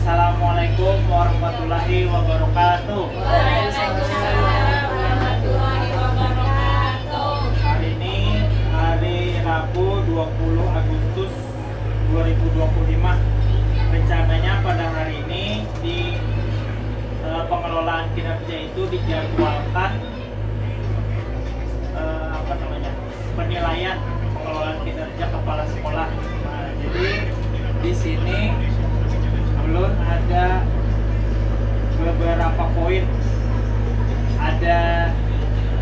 Assalamualaikum warahmatullahi wabarakatuh. Hari ini hari Rabu 20 Agustus 2025. Rencananya pada hari ini di pengelolaan kinerja itu dijadwalkan penilaian pengelolaan kinerja kepala sekolah. Nah, jadi di sini belum ada beberapa poin, ada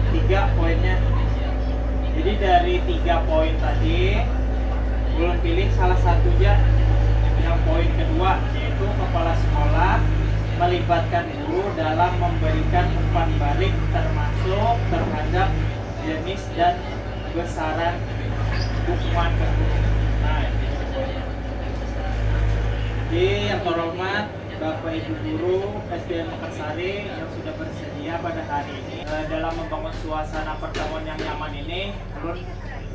3 poinnya. Jadi dari 3 poin tadi belum pilih salah satunya. Yang poin kedua yaitu kepala sekolah melibatkan guru dalam memberikan umpan balik termasuk terhadap jenis dan besaran hukuman ke guru. Nah, jadi yang terhormat Bapak Ibu Guru SDN Mekarsari yang sudah bersedia pada hari ini dalam membangun suasana pertemuan yang nyaman ini, turun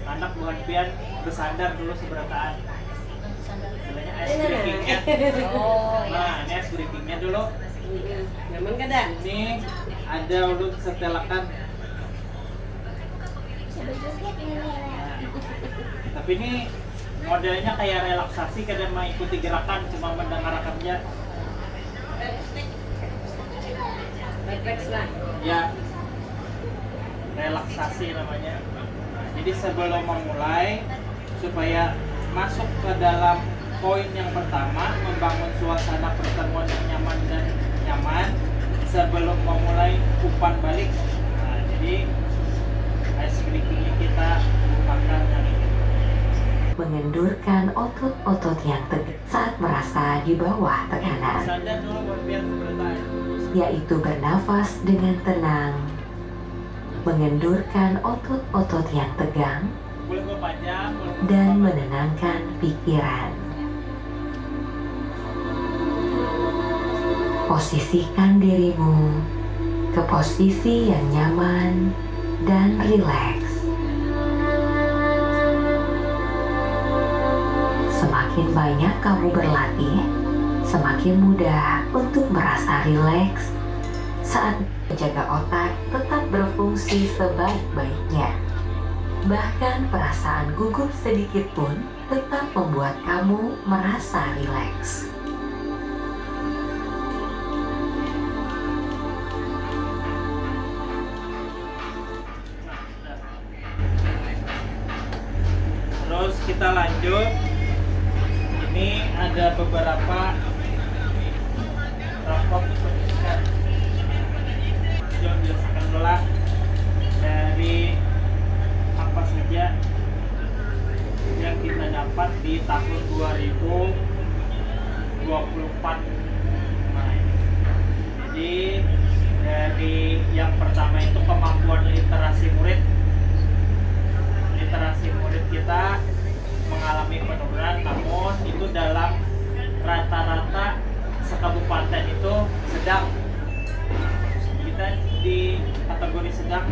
anak bukan pian bersandar dulu seberataan. Istilahnya ice breakingnya. Nah, ini ice breakingnya dulu. Nyaman kan dah? Ini ada ulut setelakan. Tapi ini modelnya kayak relaksasi, kadang mengikuti gerakan cuma mendengarkannya. Refleks lah. Ya, relaksasi namanya. Jadi sebelum memulai, supaya masuk ke dalam poin yang pertama, membangun suasana pertemuan yang nyaman dan nyaman sebelum memulai umpan balik. Nah, jadi ice breakingnya kita gunakan yang ini. Mengendurkan otot-otot yang tegak saat merasa di bawah tekanan, Sadar dulu biar bertahan. yaitu bernafas dengan tenang, mengendurkan otot-otot yang tegang, Boleh berpanjang, boleh dan menenangkan pikiran. Posisikan dirimu ke posisi yang nyaman dan rileks. Semakin banyak kamu berlatih, semakin mudah untuk merasa rileks saat menjaga otak tetap berfungsi sebaik-baiknya. Bahkan perasaan gugup sedikit pun tetap membuat kamu merasa rileks. Terus kita lanjut. Ini ada beberapa rapor pendidikan yang dilaksanakan adalah dari apa saja yang kita dapat di tahun 2024. Nah, jadi dari yang pertama itu kemampuan literasi murid. Literasi murid kita mengalami penurunan, namun itu dalam rata-rata sekabupaten itu sedang. Kita di kategori sedang,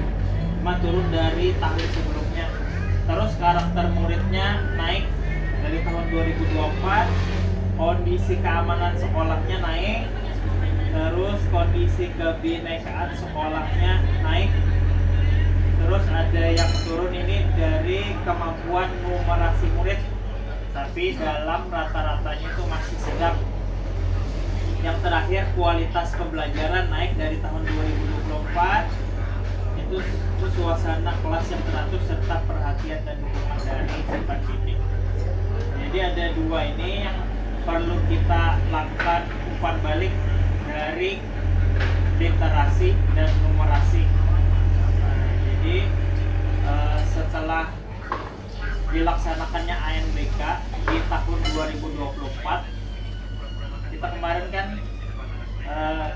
turun dari tahun sebelumnya. Terus karakter muridnya naik dari tahun 2024, kondisi keamanan sekolahnya naik, terus kondisi kebinekaan sekolahnya naik. Terus ada yang turun ini dari kemampuan numerasi murid, tapi dalam rata-ratanya itu masih sedang. Yang terakhir kualitas pembelajaran naik dari tahun 2024, itu suasana kelas yang teratur serta perhatian dan dukungan dari si pendidik. Jadi ada 2 ini yang perlu kita lakukan umpan balik dari literasi dan numerasi. Jadi setelah dilaksanakannya ANBK di tahun 2024, kita kemarin kan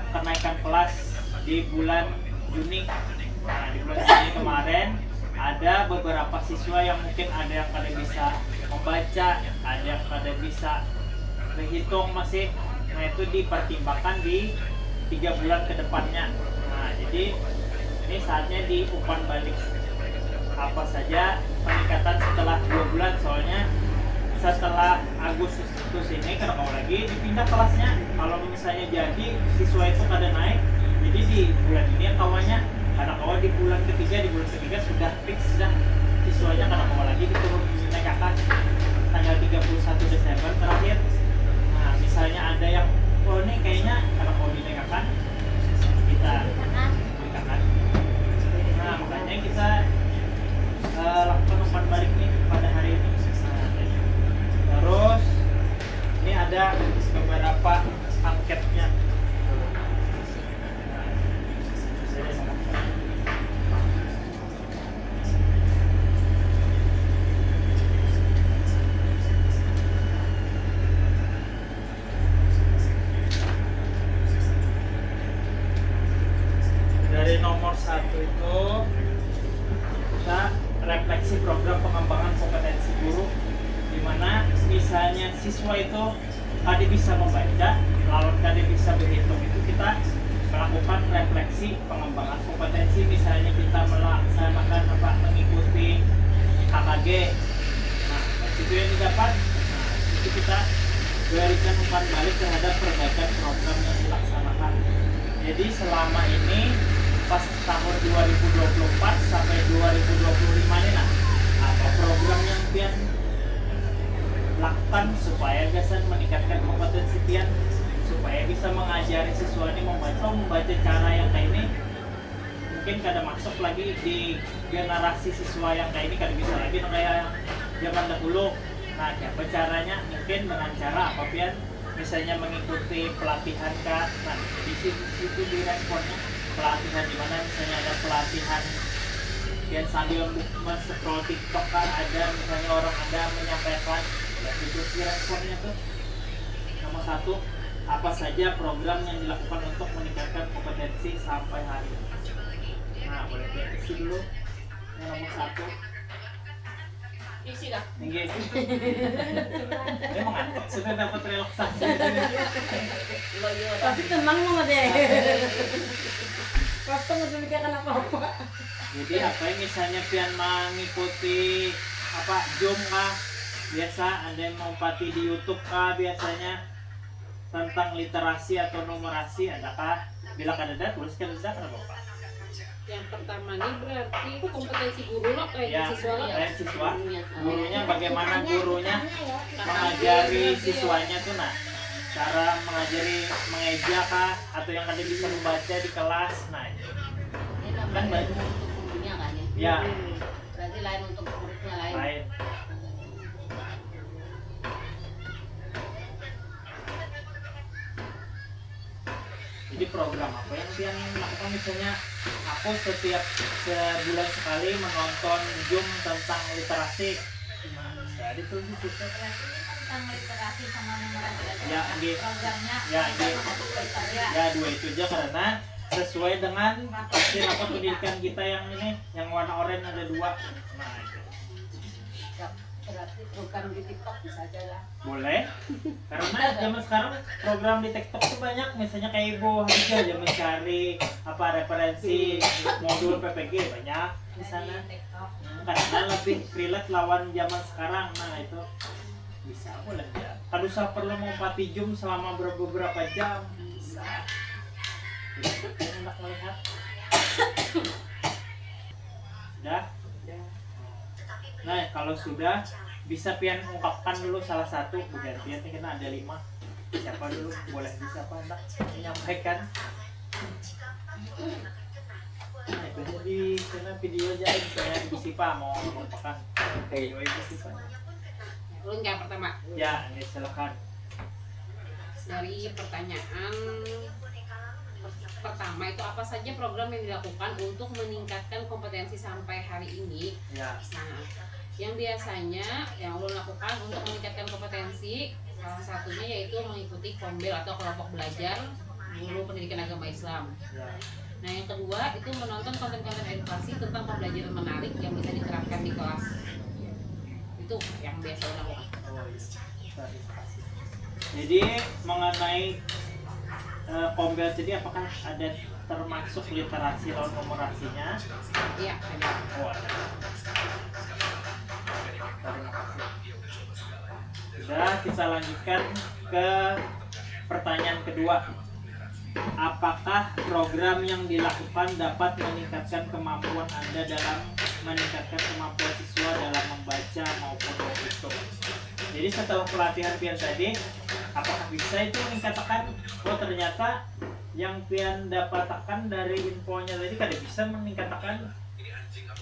kenaikan kelas di bulan Juni. Nah, di bulan Juni kemarin ada beberapa siswa yang mungkin ada yang kada bisa membaca, ada yang kada bisa berhitung masih. Nah, itu dipertimbangkan di 3 bulan ke depannya. Nah, jadi ini saatnya diumpan balik apa saja peningkatan setelah 2 bulan, soalnya setelah Agustus ini karena mau lagi dipindah kelasnya. Kalau misalnya jadi siswa itu kada naik, jadi di bulan ini yang kawannya karena kawan di bulan ketiga sudah fix sudah siswanya karena kawan lagi diturun naikkan tanggal 31 Desember terakhir. Nah misalnya ada yang oh ini kayaknya karena mau dinaikkan kita berikan. Nah makanya kita lakukan umpan balik nih pada hari ini. Terus ini ada beberapa angketnya. Dari nomor 1 itu kita refleksi program pengembangan kompetensi guru, di mana misalnya siswa itu tadi bisa membaca, lawan tadi bisa berhitung, itu kita melakukan refleksi pengembangan kompetensi. Misalnya kita melaksanakan mengikuti KKG, nah itu yang didapat, nah itu kita berikan umpan balik terhadap perbaikan program yang dilaksanakan. Jadi selama ini pas tahun 2024 sampai 2025 ini nah apa program yang pian lakukan supaya gasan meningkatkan kompetensi pian supaya bisa mengajari siswa ini membaca cara yang kayak ini, mungkin kada masuk lagi di generasi siswa yang kayak ini, kada bisa lagi kayak zaman dahulu. Nah apa caranya? Mungkin dengan cara apa pian misalnya mengikuti pelatihan kah, nah di situ diresponnya pelatihan di mana misalnya ada pelatihan yang sambil scroll TikTok kan, ada misalnya orang ada menyampaikan, ya itu sih responnya tuh. Nomor 1, apa saja program yang dilakukan untuk meningkatkan kompetensi sampai hari ini. Nah boleh isi dulu yang nomor 1. Isi dah. Tinggi isi. Dia mengantuk sudah dapat relaksasi. Tapi tenang mama deh. Pasti nggak memikirkan apa-apa. Jadi apa yang misalnya pian mengikuti Zoom kah, biasa ada yang mempati di YouTube kah biasanya tentang literasi atau numerasi, adakah? Bila ada tuliskan ada kenapa Pak? Yang pertama nih berarti kompetensi guru loh kayak siswa loh. Kayak siswa, gurunya bagaimana gurunya mengajari siswanya tuh nah cara mengajari mengeja kah atau yang ada bisa membaca di kelas, nah Ini kan kan baik. untuk gurunya kan ya. Ya Berarti lain untuk muridnya lain. lain. Jadi program apa yang dia lakukan, misalnya aku setiap sebulan sekali menonton Zoom tentang literasi. Nah, jadi tuh gitu. Tentang literasi sama numerasi. Ya, gitu. Programnya. Ya, gitu. Satu saja. Ya dua itu aja karena sesuai dengan hasil rapat pendidikan kita yang ini, yang warna oranye ada 2. Nah, itu. Berarti program di TikTok bisa aja lah. Boleh. Karena zaman sekarang program di TikTok tuh banyak, misalnya kayak Ibu aja aja mencari referensi modul PPG banyak di sana. Di TikTok. Karena lebih relate lawan zaman sekarang. Nah, itu bisa boleh ya. Kalau usah perlu mempati Zoom selama beberapa jam bisa. Enak melihat. Sudah? Nah, kalau sudah bisa pian ungkapkan dulu salah satu bergantian, kita ada 5. Siapa dulu? Boleh siapa hendak menyampaikan? Nah, itu jadi karena video aja saya Ibu Sipa mau mengumpulkan. Oke, Ibu Sipa. Ulun yang pertama. Ya, ini silakan. Dari pertanyaan pertama itu apa saja program yang dilakukan untuk meningkatkan kompetensi sampai hari ini? Ya. Nah, yang biasanya yang ulun lakukan untuk meningkatkan kompetensi salah satunya yaitu mengikuti kombel atau kelompok belajar guru pendidikan agama Islam. Ya. Nah, yang kedua itu menonton konten-konten edukasi tentang pembelajaran menarik yang bisa diterapkan di kelas. Itu yang biasa ulun lakukan. Oh iya. Terima kasih. Jadi mengenai kombel jadi apakah ada termasuk literasi lawan numerasinya? Iya, ada. Oh, ada. Terima kasih. Sudah, kita lanjutkan ke pertanyaan kedua. Apakah program yang dilakukan dapat meningkatkan kemampuan Anda dalam meningkatkan kemampuan siswa dalam membaca maupun menghitung? Jadi setelah pelatihan pian tadi, apakah bisa itu meningkatkan? Oh ternyata yang pian dapatkan dari infonya tadi kada bisa meningkatkan.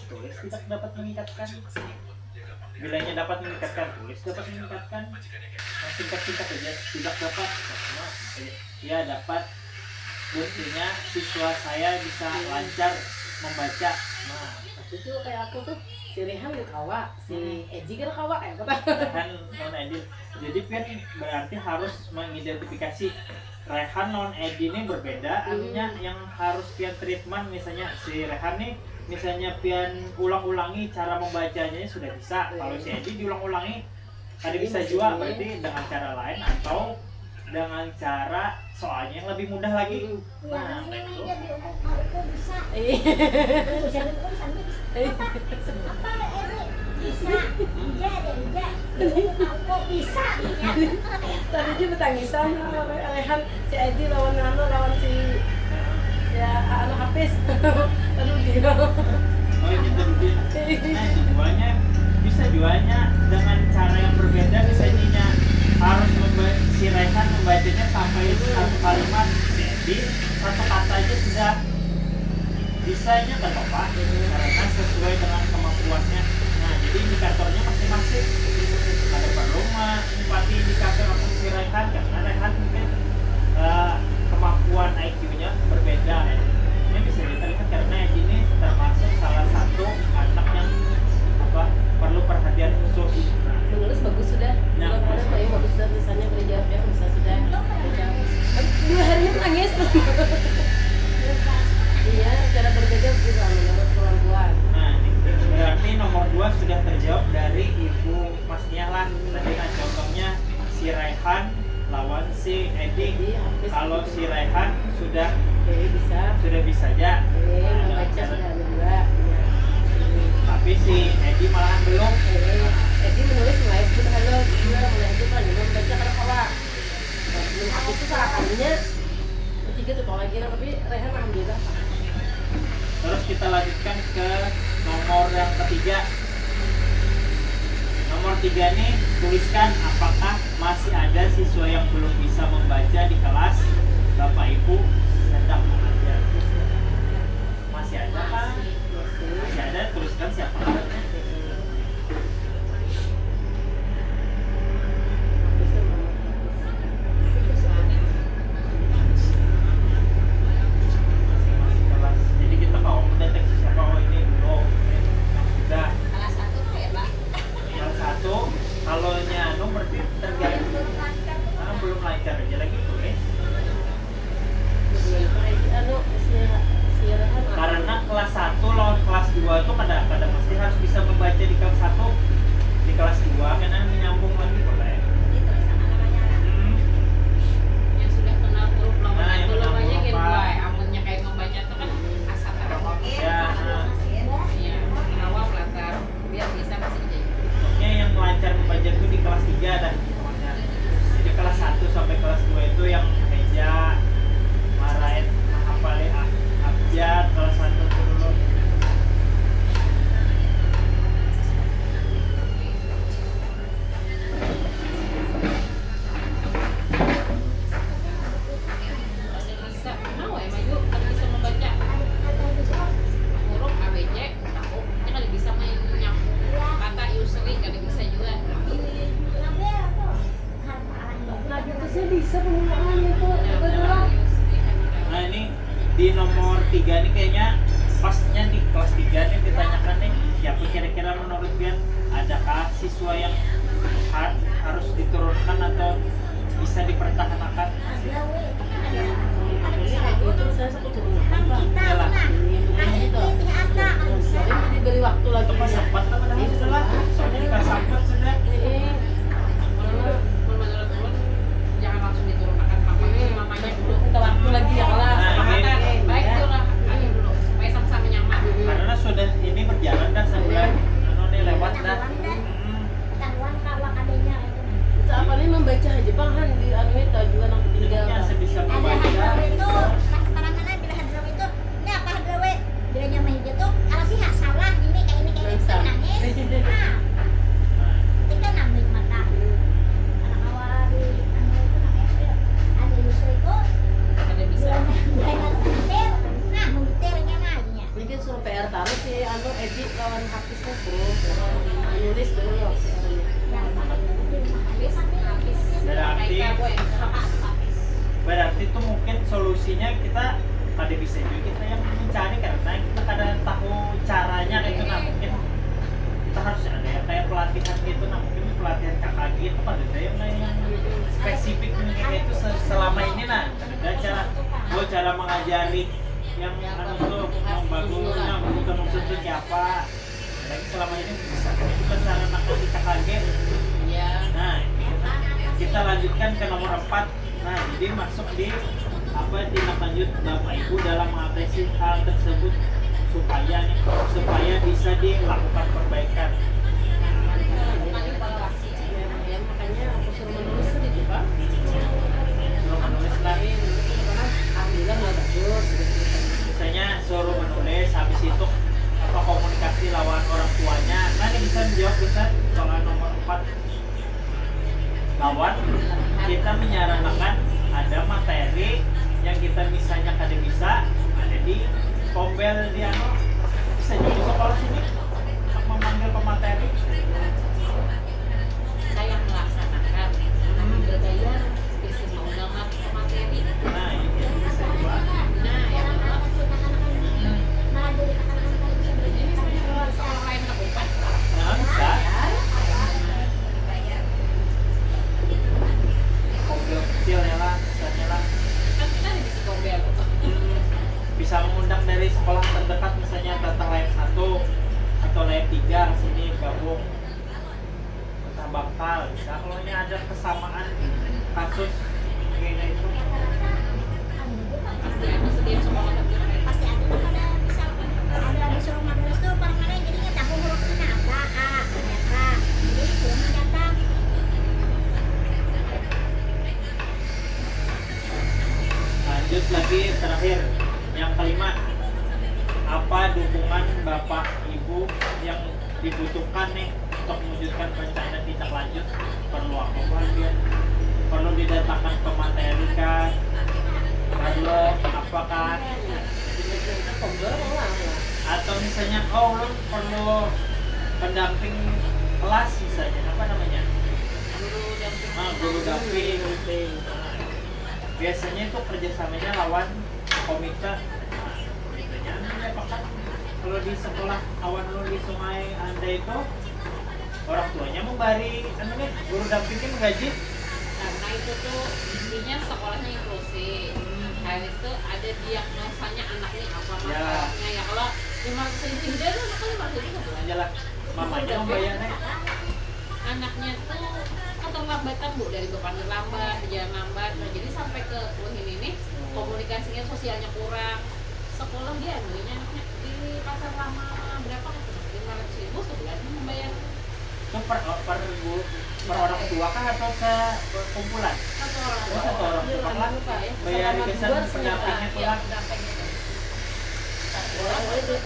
Tulis tidak dapat meningkatkan. Bilanya dapat meningkatkan, tulis dapat meningkatkan. Nah, singkat-singkat aja, tidak dapat. Nah, ya dapat. Buktinya siswa saya bisa lancar membaca. Nah, itu kayak aku tuh si Rehan di kawa, si Edi kan kawa ya kata. kan non Edi. Jadi pian berarti harus mengidentifikasi Rehan non Edi ini berbeda. Artinya yang harus pian treatment misalnya si Rehan nih, misalnya pian ulang-ulangi cara membacanya sudah bisa. Kalau si Edi diulang-ulangi ada bisa juga, berarti dengan cara lain atau dengan cara soalnya yang lebih mudah lagi. Nah, itu. Tadi dia bertangisan Rehan si Edi lawan si ya anak Hafiz. Aduh dia. Oh ini terlebih. Nah juanya bisa juanya dengan cara yang berbeda. Misalnya harus si Rehan membacanya sampai satu kalimat, jadi satu kata aja sudah bisanya kan Bapak, karena sesuai dengan kemampuannya. Nah jadi indikatornya masing-masing. Ada perlu menyepati indikator untuk si Rehan karena Rehan mungkin kemampuan IQ-nya berbeda. Ini bisa diterlihat karena ini termasuk salah satu anak yang perlu perhatian khusus. Menulis bagus sudah. Nah, Ada Pak bagus sudah tulisannya berjawab ya bisa sudah. 2 harinya nangis. Iya, cara berbeda juga menurut kemampuan. Nah, berarti nomor 2 sudah terjawab dari Ibu Mas Nia lah. Tadi kan contohnya si Rehan lawan si Edi. Kalau si Rehan sudah bisa aja. Membaca sudah ada 2. Ya. Tapi si Edi malahan belum. Edi menulis mulai sudah halo, mulai itu kan belum baca karena kawa. Belum aku tuh salah kalinya. Ketiga tuh kalau lagi tapi Rehan alhamdulillah. Terus kita lanjutkan ke nomor yang ketiga. Nomor 3 nih, tuliskan apakah masih ada siswa yang belum bisa membaca di kelas Bapak Ibu sedang mengajar. Masih ada kan? Masih ada, tuliskan siapa namanya. Masing-masing kelas. Jadi kita mau mendeteksi siapa ini belum yang sudah. Kelas 1 tuh ya, Pak. Yang satu, kalau anu berarti terjadi belum lancar aja lagi tulis. Karena kelas 1 lawan kelas 2 itu kadang-kadang mesti harus bisa membaca di kelas 1. Di kelas 2 karena menyambung lagi boleh. Itu sama namanya. Yang sudah kenal huruf Nah, namanya yang itu kenal namanya huruf gen apa? buai. Amunnya kayak membaca itu kan asal Ya, Iya, awal latar biar bisa masih jadi. pokoknya yang lancar membaca itu di kelas 3 dah. Pokoknya. Jadi kelas 1 sampai kelas 2 itu yang meja, marahin, menghafalin abjad, kelas 1 itu dulu. Masih bisa, mau ya maju kan bisa membaca huruf ABC, tahu, dia kan bisa main nyambung kata usually kan bisa juga. Nah, gitu sih bisa penggunaan itu. Ya, Kedua. Nah ini di nomor 3 nih kayaknya pasnya di kelas 3 nih ditanyakan nih siapa kira-kira menurut Bian adakah siswa yang harus diturunkan atau bisa dipertahankan? Itu saya satu turun. Iyalah, Diberi waktu lagi. itu pas sempat apa namanya setelah soalnya kita sempat sudah. Menurut ulun jangan langsung diturunkan mamanya dulu. Kita waktu lagi ya kelas. Baik itu lah, ayo dulu supaya sama-sama nyaman. Karena sudah ini berjalan dah sebulan, anu nih lewat dah. Insya solusinya kita kada bisa juga kita yang mencari karena kita kadang tahu caranya gitu. Nah mungkin kita harus ada ya kayak pelatihan gitu. Nah mungkin pelatihan KKG itu pada ada yang spesifik kayak itu selama ini. Nah ada cara mengajari yang anu tuh yang bagusnya bukan maksudnya siapa. Lagi selama ini bisa kita cara nakal di KKG. Iya. Nah kita lanjutkan ke nomor 4. Nah jadi masuk di apa tindak lanjut Bapak Ibu dalam mengatasi hal tersebut supaya bisa dilakukan perbaikan. Ya, makanya aku suruh menulis sedikit Pak. Suruh menulis lah. Karena alhamdulillah nggak bagus. Misalnya suruh menulis, habis itu apa komunikasi lawan orang tuanya. Nah ini bisa menjawab bisa soal nomor 4. Lawan kita menyarankan ada materi yang kita misalnya kada bisa ada di Pombel di anu bisa juga di sekolah sini untuk memanggil pemateri. Kita yang melaksanakan berbayar isi undangan pemateri. Nah ini bisa juga. Nah yang kedua Malah jadi katakan kalau bisa beli ini misalnya kalau sekolah lain kabupaten Nah bisa. Pombel kecilnya lah, misalnya lah. kan kita ada di Kombel. Bisa mengundang dari sekolah terdekat misalnya tentang lab 1 atau lab 3 ke sini gabung entah bakal bisa kalau ini ada kesamaan kasus kayak itu. Pasti ada setiap sekolah terdekat. pasti ada pada misalkan ada disuruh menulis tuh perkara jadinya tahu hurufnya apa ternyata jadi suruh datang. Lanjut lagi terakhir yang kelima, apa dukungan Bapak Ibu yang dibutuhkan nih untuk mewujudkan rencana tindak lanjut? Perlu apa bagian? Perlu didatangkan pemateri kan? Perlu apa kan? Kita Pombel lah. Atau misalnya lo perlu pendamping kelas misalnya apa namanya? Guru damping. Biasanya itu kerjasamanya lawan komite. Komitenya apakah kalau di sekolah awan lo di Sungai Anda itu orang tuanya memberi guru dampingnya menggaji. Karena itu tuh intinya sekolahnya inklusif. Habis itu ada diagnosanya anaknya apa Ya. masalahnya ya kalau 500.000 gede tuh anaknya 500.000 sebulan. Aja lah mamanya membayarnya. Anaknya tuh keterlambatan Bu dari berpanggil lambat, berjalan lambat. Nah, jadi sampai ke ini komunikasinya sosialnya kurang. Sekolah dia anunya anaknya di pasar lama berapa kan? 500.000 sebulan membayar. Itu per orang tua kah atau sekumpulan? Satu orang. Oh, satu orang Iya, tua lah. Pak, ya. Bayar Selama kesan 2 bulan, pendampingnya Iya, pulang. pendamping itu.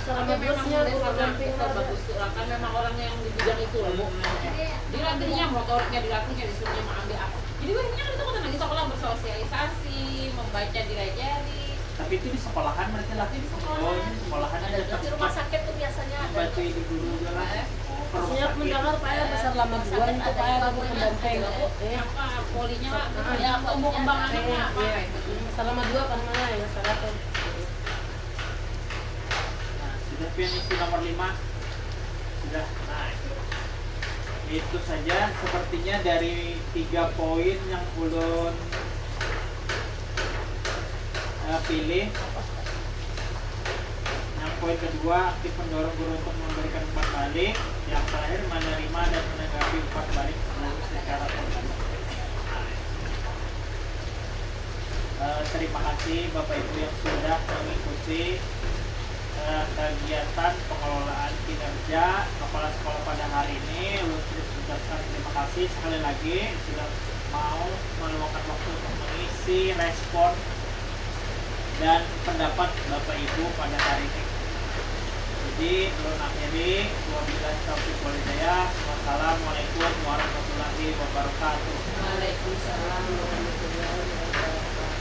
Selama Tapi memang bosnya udah guru damping kita bagus tuh lah kan memang orang yang di bidang itu lah Bu. Dilatihnya motoriknya dilatihnya disuruhnya mau ambil apa. Jadi banyak kan itu kan lagi sekolah bersosialisasi, membaca dilajari. Tapi itu di sekolahan berarti latih di sekolah. Oh, ini sekolahan Ada tetap di rumah sakit tuh biasanya ada. bantu di guru juga lah. Oh, ke rumah Maksudnya sakit. mendengar Pak ya besar lama bulan itu Pak ya aku pendamping. Apa polinya lah, ya tumbuh kembang anaknya apa. Selama 2 apa mana ya masalah tuh. Nah, sudah finish nomor 5. Sudah. Nah, itu saja sepertinya dari 3 poin yang ulun pilih. Yang poin kedua, aktif mendorong guru untuk memberikan umpan balik. Yang terakhir, menerima dan menanggapi umpan balik secara positif. Terima kasih Bapak Ibu yang sudah mengikuti kegiatan pengelolaan kinerja kepala sekolah pada hari ini. Ulun ucapkan terima kasih sekali lagi sudah mau meluangkan waktu untuk mengisi respon dan pendapat Bapak Ibu pada hari ini. Jadi ulun akhiri wabillahi taufiq wal hidayah. Wassalamualaikum warahmatullahi wabarakatuh. Waalaikumsalam warahmatullahi wabarakatuh.